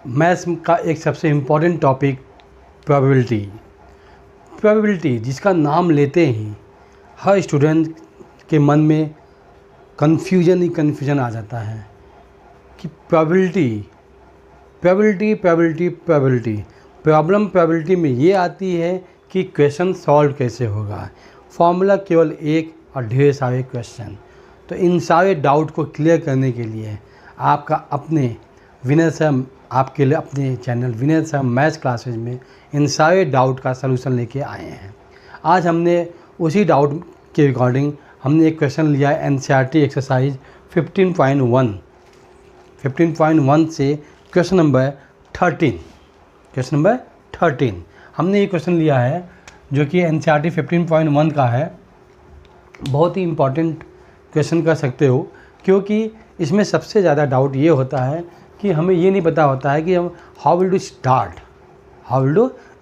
Maths का एक सबसे इम्पॉर्टेंट टॉपिक प्रोबेबिलिटी जिसका नाम लेते ही हर स्टूडेंट के मन में कन्फ्यूजन आ जाता है कि प्रोबेबिलिटी में ये आती है कि क्वेश्चन सॉल्व कैसे होगा। फॉर्मूला केवल एक और ढेर सारे क्वेश्चन। तो इन सारे डाउट को क्लियर करने के लिए आपका अपने विनय सर आपके लिए अपने चैनल विनय सर मैथ्स क्लासेज में इन सारे डाउट का सलूशन लेके आए हैं। आज हमने उसी डाउट के रिगार्डिंग हमने एक क्वेश्चन लिया है NCERT एक्सरसाइज 15.1 से क्वेश्चन नंबर 13 हमने ये क्वेश्चन लिया है जो कि NCERT 15.1 का है। बहुत ही इम्पॉर्टेंट क्वेश्चन कर सकते हो, क्योंकि इसमें सबसे ज़्यादा डाउट ये होता है कि हमें ये नहीं पता होता है कि हम how will do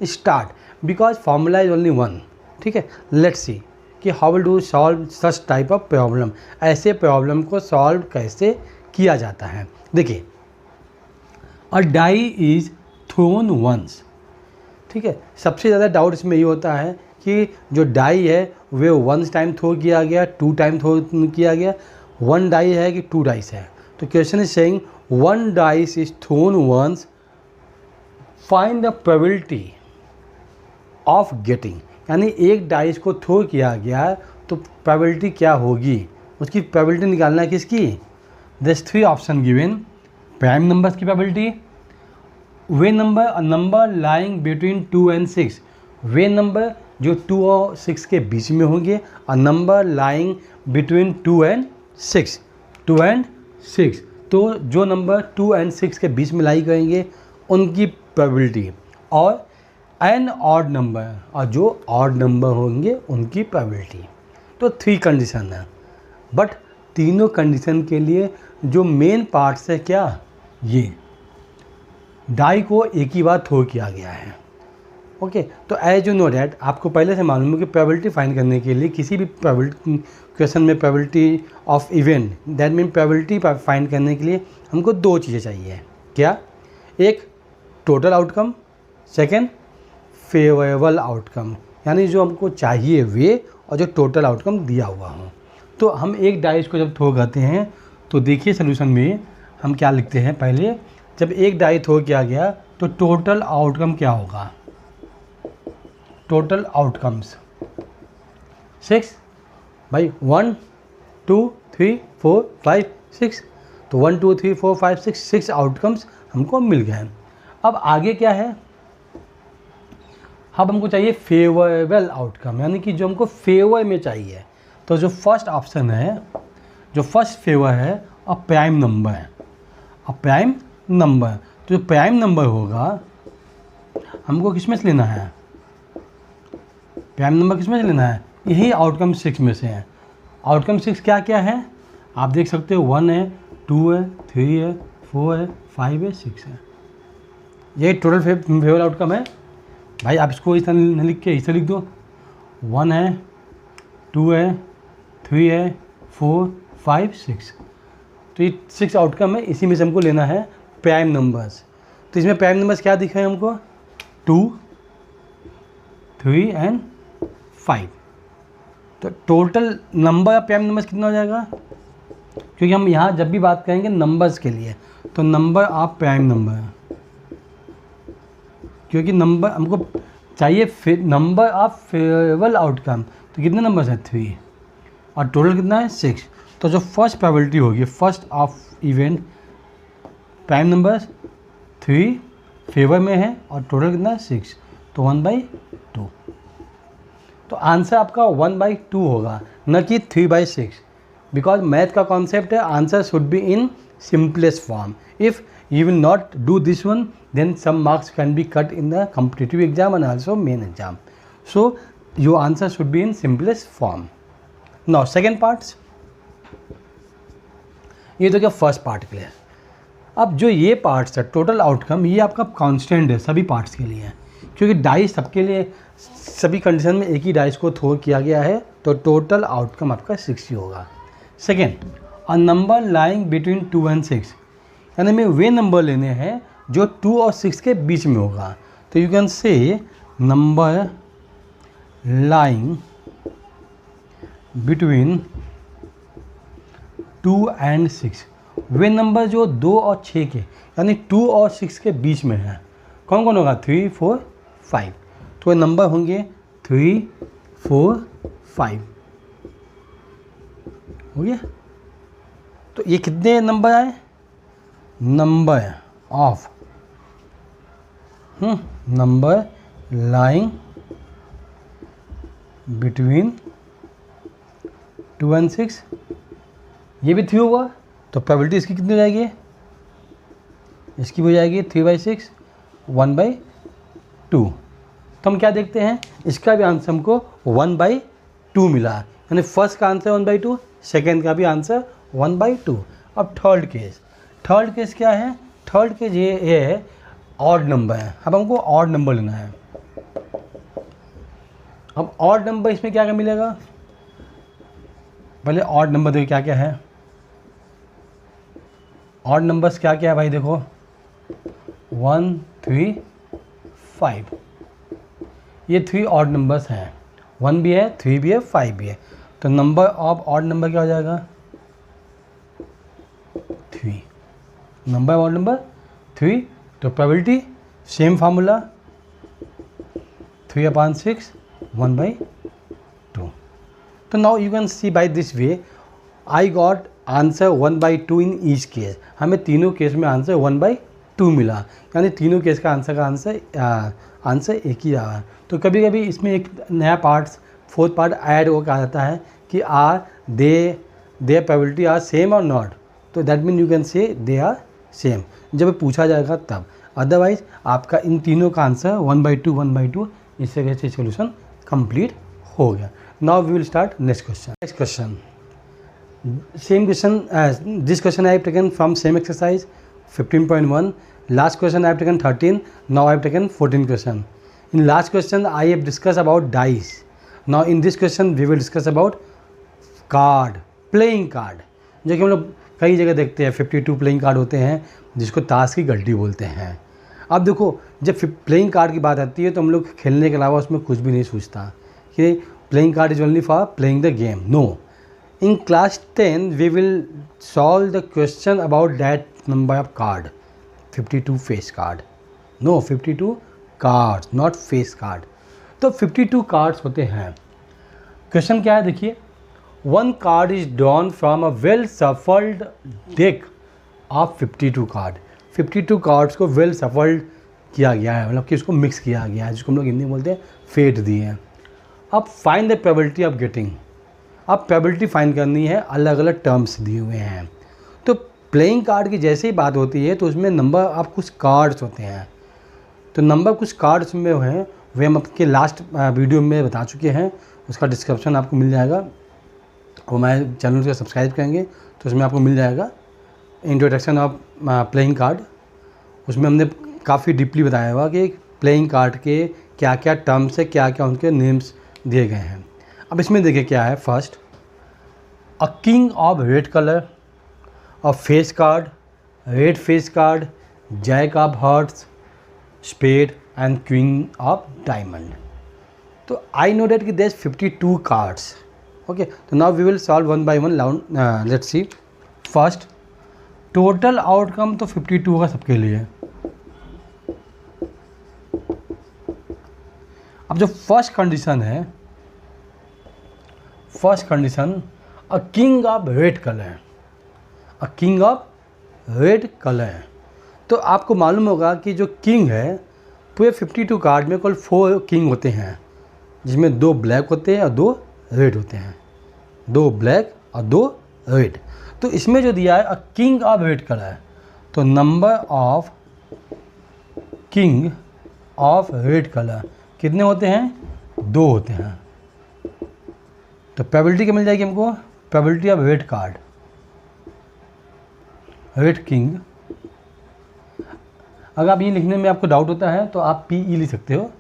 start because formula is only one. ठीक है, लेट्स सी कि how will do solve such type of problem. ऐसे प्रॉब्लम को सॉल्व कैसे किया जाता है। देखिए, अ डाई इज थ्रोन वंस। ठीक है, सबसे ज़्यादा डाउट इसमें ये होता है कि जो डाई है वे वंस टाइम थ्रो किया गया, 2 टाइम थ्रो किया गया, 1 डाई है कि 2 डाइस है। तो question is saying 1 dice is thrown once, find the probability of getting. यानी एक डाइस को थ्रो किया गया तो प्रोबेबिलिटी क्या होगी, उसकी प्रोबेबिलिटी निकालना है किसकी। This 3 option given. Prime numbers की प्रोबेबिलिटी, वे number a number lying between 2 and 6। वे नंबर जो 2 और 6 के बीच में होंगे, a number lying between 2 and 6। तो जो नंबर 2 and 6 के बीच में लाई करेंगे उनकी प्रोबेबिलिटी, और एन ऑड नंबर, और जो ऑड नंबर होंगे उनकी प्रोबेबिलिटी। तो 3 कंडीशन है, बट तीनों कंडीशन के लिए जो मेन पार्ट्स है क्या, ये डाई को एक ही बार थ्रो किया गया है। ओके, तो एज यू नो डैट आपको पहले से मालूम है कि प्रोबेबिलिटी फाइंड करने के लिए किसी भी क्वेश्चन में probability of event, that mean probability find करने के लिए हमको 2 चीज़ें चाहिए। क्या, एक total outcome, second favourable outcome. यानी जो हमको चाहिए वे और जो टोटल आउटकम दिया हुआ हो। तो हम एक डाइस को जब थ्रो करते हैं तो देखिए सोल्यूशन में हम क्या लिखते हैं। पहले जब एक डाई थ्रो किया गया तो टोटल आउटकम क्या होगा, टोटल आउटकम्स 6 भाई, 1 2 3 4 5 6। तो 1 2 3 4 5 6 आउटकम्स हमको मिल गए। अब आगे क्या है, अब हमको चाहिए फेवरेबल आउटकम, यानी कि जो हमको फेवर में चाहिए। तो जो फर्स्ट ऑप्शन है, जो फर्स्ट फेवर है, अ प्राइम नंबर है, अ प्राइम नंबर। तो जो प्राइम नंबर होगा हमको किस में से लेना है, प्राइम नंबर किस में से लेना है, यही आउटकम 6 में से है। आउटकम 6 क्या क्या है आप देख सकते हो, 1 है, 2 है, 3 है, 4 है, 5 है, 6 है। ये टोटल फेवरेबल आउटकम है भाई। आप इसको इस तरह लिख के इसे लिख दो, 1 है, 2 है, 3 है, 4 5 6। तो ये 6 आउटकम है, इसी में से हमको लेना है प्राइम नंबर्स। तो इसमें प्राइम नंबर्स क्या दिख रहे हैं हमको, 2 3 and 5। तो total number of prime numbers कितना हो जाएगा, क्योंकि हम यहाँ जब भी बात करेंगे नंबर्स के लिए तो नंबर ऑफ प्राइम नंबर, क्योंकि नंबर हमको चाहिए नंबर ऑफ फेवरेबल आउटकम। तो कितने नंबर्स हैं, 3, और टोटल कितना है, 6। तो जो फर्स्ट प्रोबेबिलिटी होगी, first of event prime numbers 3 favour में है और टोटल कितना है, 6। तो 1/2। तो आंसर आपका 1/2 होगा, न कि 3/6। बिकॉज मैथ का कॉन्सेप्ट है answer should be in simplest form. If you will not do this one, then some marks can be cut in the competitive exam and also main exam. So your answer should be in simplest form. Now second parts, ये तो क्या first part clear. अब जो ये parts है total outcome, ये आपका constant है सभी पार्ट्स के लिए, क्योंकि डाइस सबके लिए सभी कंडीशन में एक ही डाइस को थ्रो किया गया है। तो टोटल आउटकम आपका 6 ही होगा। Second, a number lying between 2 and 6, यानी हमें वे नंबर लेने हैं जो 2 और 6 के बीच में होगा। तो यू कैन से नंबर लाइंग बिटवीन 2 एंड 6, वे नंबर जो 2 और 6 के यानी 2 और 6 के बीच में है, कौन कौन होगा? 3, 4, 5। तो ये नंबर होंगे 3, 4, 5। हो गया? तो ये कितने नंबर आए? Number of number lying between 2 and 6, ये भी 3 होगा। तो प्रोबेबिलिटी इसकी कितनी हो जाएगी? इसकी हो जाएगी 3/6, 1/2। तो हम क्या देखते हैं, इसका भी आंसर हमको 1/2 मिला, यानी फर्स्ट का आंसर 1/2, सेकेंड का भी आंसर 1/2। अब थर्ड केस क्या है? थर्ड केस ये है ऑड नंबर है। अब हमको ऑड नंबर लेना है। अब ऑड नंबर इसमें क्या क्या मिलेगा? पहले ऑड नंबर देखो क्या क्या है। ऑड नंबर्स क्या क्या है भाई? देखो 1, 3, 5, ये 3 ऑड नंबर्स हैं। 1 भी है, 3 भी है, 5 भी है। तो नंबर ऑफ ऑड नंबर क्या हो जाएगा? 3। Number odd number 3। तो प्रोबेबिलिटी सेम फार्मूला 3/6, 1/2। तो now you can see by this way I got answer 1/2 each case केस। हमें तीनों केस में आंसर 1/2 मिला, यानी तीनों केस का आंसर एक ही रहा। तो कभी कभी इसमें एक नया फोर्थ पार्ट ऐड हो कहा जाता है कि are they probability are same और नॉट। तो that mean you can say they are same जब पूछा जाएगा तब। अदरवाइज आपका इन तीनों का आंसर 1/2, 1/2 इससे कैसे सोल्यूशन कंप्लीट हो गया। Now we will start next question. Same question, this question I have taken from same exercise 15.1. Last question I have taken 13. Now I have taken 14 question. In last question I have discussed about dice. Now in this question we will discuss about card, playing card, जो कि हम लोग कई जगह देखते हैं। 52 playing card होते हैं जिसको ताश की गड्डी बोलते हैं। अब देखो जब प्लेइंग कार्ड की बात आती है तो हम लोग खेलने के अलावा उसमें कुछ भी नहीं सोचता कि playing card is only for playing the game. No, in class 10 we will solve the question about that number of card, 52 face card. No, 52 cards, not face card. तो 52 कार्ड्स होते हैं। क्वेश्चन क्या है देखिए, 1 card is drawn from a well shuffled deck of 52 card. 52 cards को well shuffled किया गया है, मतलब कि उसको मिक्स किया गया है, जिसको हम लोग हिंदी में बोलते हैं फेट दिए हैं। अब find the probability of getting. अब प्रोबेबिलिटी फाइंड करनी है, अलग अलग टर्म्स दिए हुए हैं। तो प्लेइंग कार्ड की जैसे ही बात होती है तो उसमें नंबर ऑफ कुछ कार्ड्स होते हैं। तो नंबर कुछ कार्ड्स में हैं वे हम आपके लास्ट वीडियो में बता चुके हैं, उसका डिस्क्रिप्शन आपको मिल जाएगा। और हमारे चैनल को सब्सक्राइब करेंगे तो उसमें आपको मिल जाएगा इंट्रोडक्शन ऑफ प्लेइंग कार्ड। उसमें हमने काफ़ी डीपली बताया हुआ कि प्लेइंग कार्ड के क्या क्या टर्म्स है, क्या क्या उनके नेम्स दिए गए हैं। अब इसमें देखिए क्या है। First, a king of red colour, a face card, red face card, jack of hearts, spade and queen of diamond. तो आई नो दैट कि देयर 52 कार्ड्स। ओके, तो now we will solve one by one. Let's see. First, total outcome तो 52 होगा सबके लिए। अब जो first condition है, first condition, a king of red colour, a king of red colour. तो आपको मालूम होगा कि जो किंग है पूरे 52 कार्ड में कुल 4 किंग होते हैं, जिसमें 2 ब्लैक होते हैं और 2 रेड होते हैं। 2 ब्लैक और 2 रेड। तो इसमें जो दिया है a king of red colour, तो number of king of red colour कितने होते हैं? 2 होते हैं। तो प्रोबेबिलिटी क्या मिल जाएगी हमको? Probability of red card, red king. अगर आप ये लिखने में आपको डाउट होता है तो आप PE लिख सकते हो।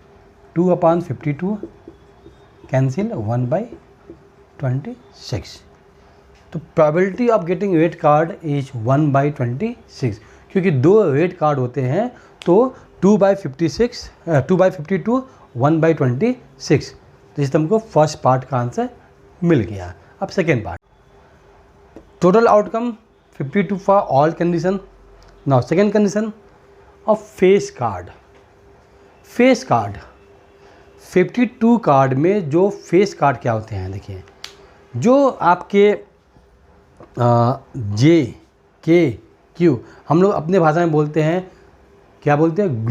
2/52 कैंसिल 1/26। तो probability of getting red card is 1/26, क्योंकि 2 रेड कार्ड होते हैं तो 2/56 2/52 1/26, तो इससे हमको फर्स्ट पार्ट का आंसर मिल गया। अब second part, total outcome 52 for all condition. Now second condition of face card. Face card 52 card में जो फेस कार्ड क्या होते हैं, देखिए जो आपके जे के क्यू, हम लोग अपने भाषा में बोलते हैं, क्या बोलते हैं,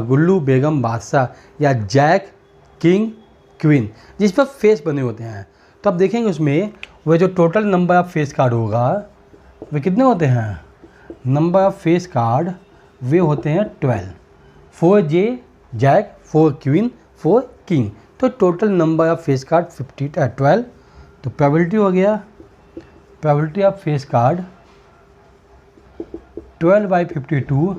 गुल्लू बेगम बादशाह या जैक किंग क्वीन, जिस पर फेस बने होते हैं। तो आप देखेंगे उसमें वह जो total number of face card होगा वे कितने होते हैं, नंबर ऑफ फेस कार्ड वे होते हैं 12, 4 जे जैक, 4 क्वीन, 4 किंग, तो total number of face card 12। तो प्रोबेबिलिटी हो गया, probability of face card 12/52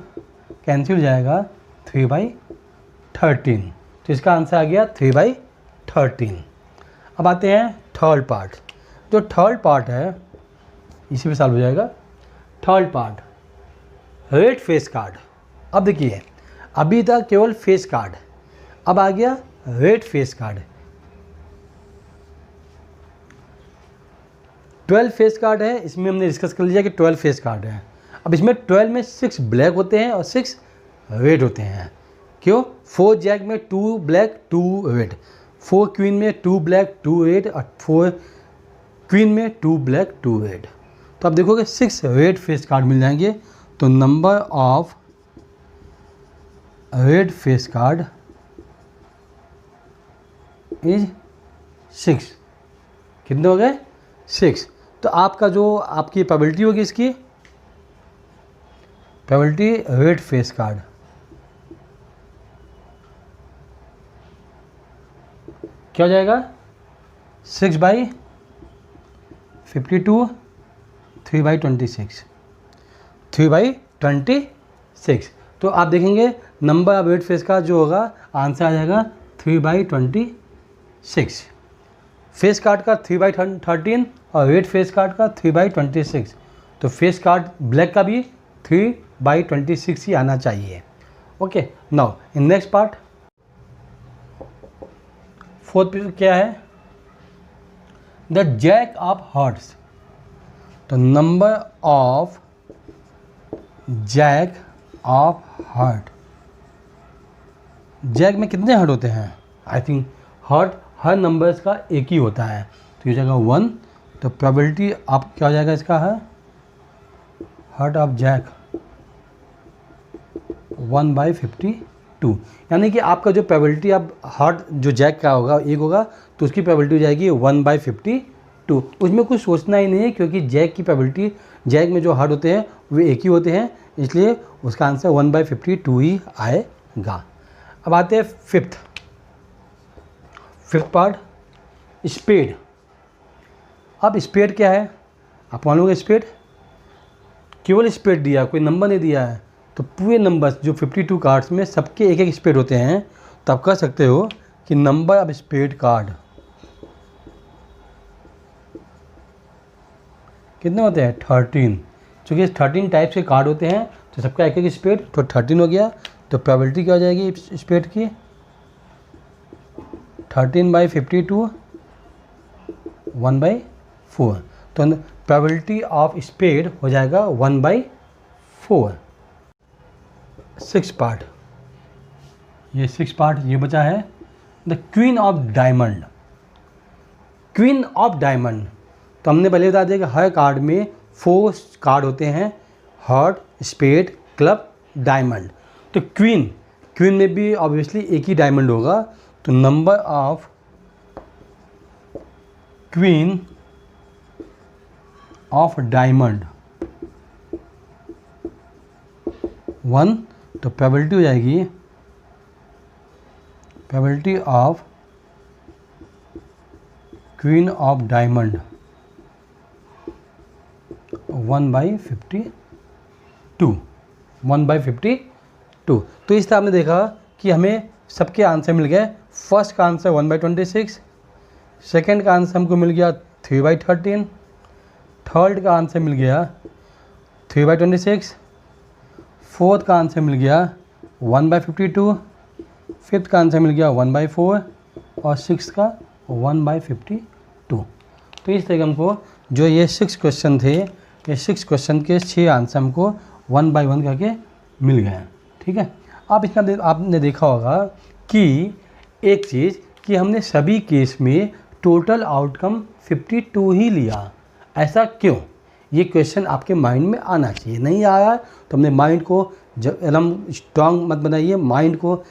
cancel हो जाएगा 3/13, तो इसका आंसर आ गया 3/13। अब आते हैं थर्ड पार्ट। जो थर्ड पार्ट है इसी पे सॉल्व हो जाएगा। Third part, red face card. अब देखिए अभी तक केवल फेस कार्ड, अब आ गया red face card. 12 face card है, इसमें हमने डिस्कस कर लिया कि 12 फेस कार्ड है। अब इसमें 12 में 6 ब्लैक होते हैं और 6 रेड होते हैं। क्यों, 4 जैक में 2 ब्लैक 2 रेड, 4 क्वीन में 2 ब्लैक 2 रेड और 4 क्वीन में 2 ब्लैक 2 रेड। तो आप देखोगे 6 रेड फेस कार्ड मिल जाएंगे। तो number of red face card is 6। कितने हो गए, 6। तो आपका जो आपकी प्रोबेबिलिटी होगी, इसकी प्रोबेबिलिटी रेड फेस कार्ड क्या हो जाएगा, 6/52 3/26, 3/26। तो आप देखेंगे number of red face card जो होगा आंसर आ जाएगा 3/26। फेस कार्ड का 3/13 और रेड फेस कार्ड का 3/26। तो फेस कार्ड ब्लैक का भी 3/26 ही आना चाहिए। Okay, now in next part, fourth क्या है, द जैक ऑफ हार्ट्स। तो number of jack of heart, jack में कितने हार्ट होते हैं, आई थिंक हार्ट हर नंबर्स का एक ही होता है, तो ये जाएगा 1। तो प्रोबेबिलिटी आप क्या हो जाएगा इसका है, हार्ट ऑफ जैक 1/52, यानी कि आपका जो प्रोबेबिलिटी अब हार्ट जो जैक का होगा एक होगा तो उसकी प्रोबेबिलिटी हो जाएगी 1/52। उसमें कुछ सोचना ही नहीं है, क्योंकि जैक की प्रोबेबिलिटी, जैक में जो हार्ट होते हैं वे एक ही होते हैं, इसलिए उसका आंसर 1/52 ही आएगा। अब आते हैं फिफ्थ पार्ट, स्पेड। अब स्पेड क्या है, आप मानोगे स्पेड, केवल स्पेड दिया, कोई नंबर नहीं दिया है, तो पूरे नंबर्स जो 52 कार्ड्स में सबके एक एक स्पेड होते हैं, तो आप कह सकते हो कि नंबर ऑफ स्पेड कार्ड कितने होते हैं, 13। चूँकि 13 टाइप्स के कार्ड होते हैं तो सबका एक एक स्पेड, तो 13 हो गया। तो प्रोबेबिलिटी क्या हो जाएगी स्पेड की, 13/52 1/4। तो प्रोबेबिलिटी ऑफ स्पेड हो जाएगा 1/4। 6 पार्ट, ये 6 पार्ट ये बचा है, the queen of diamond. Queen of diamond, तो हमने पहले बता दिया कि हर कार्ड में 4 कार्ड होते हैं, हार्ट, स्पेड, क्लब, डायमंड। तो क्वीन में भी ऑब्वियसली एक ही डायमंड होगा, तो number of queen of diamond 1। तो प्रोबेबिलिटी हो जाएगी, probability of queen of diamond 1/52, 1/52। तो इस तरह आपने देखा कि हमें सबके आंसर मिल गए। फर्स्ट का आंसर 1/26, सेकंड का आंसर हमको मिल गया 3/13, थर्ड का आंसर मिल गया 3/26, फोर्थ का आंसर मिल गया 1/52, फिफ्थ का आंसर मिल गया 1/4 और सिक्स का 1/52। तो इस तरह हमको जो ये 6 क्वेश्चन थे, ये 6 क्वेश्चन के 6 आंसर हमको 1 बाय 1 करके मिल गए। ठीक है, आप इसमें आपने देखा होगा कि एक चीज़ कि हमने सभी केस में टोटल आउटकम 52 ही लिया। ऐसा क्यों? ये क्वेश्चन आपके माइंड में आना चाहिए। नहीं आया तो हमने माइंड को एकदम स्ट्रांग मत बनाइए, माइंड को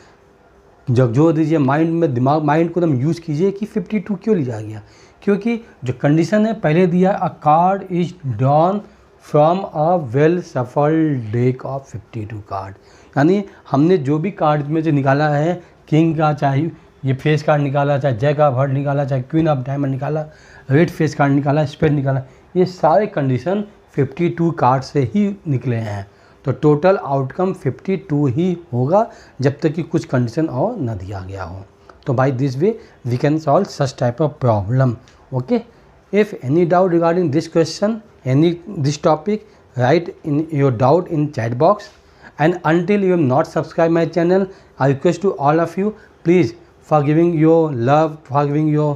जोर दीजिए, माइंड को एकदम यूज़ कीजिए कि 52 क्यों लिया गया। क्योंकि जो कंडीशन है पहले दिया, अ card is drawn from a well shuffled deck of 52 card, यानी हमने जो भी कार्ड में से निकाला है, किंग का चाहे ये फेस कार्ड निकाला, चाहे जैक ऑफ हार्ट निकाला, चाहे क्वीन ऑफ डायमंड निकाला, रेड फेस कार्ड निकाला, स्पेड निकाला, ये सारे कंडीशन 52 कार्ड से ही निकले हैं। तो टोटल आउटकम 52 ही होगा जब तक कि कुछ कंडीशन और न दिया गया हो। तो by this way we can solve such type of problem. Okay, if any doubt regarding this question, this topic, write in your doubt in chat box. And until you have not subscribed my channel, I request to all of you, please, for giving your love, for giving your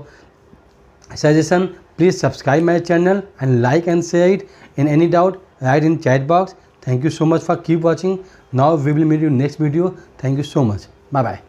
suggestion, please subscribe my channel and like and share it. In any doubt, write in chat box. Thank you so much for keep watching. Now we will meet you next video. Thank you so much. Bye bye.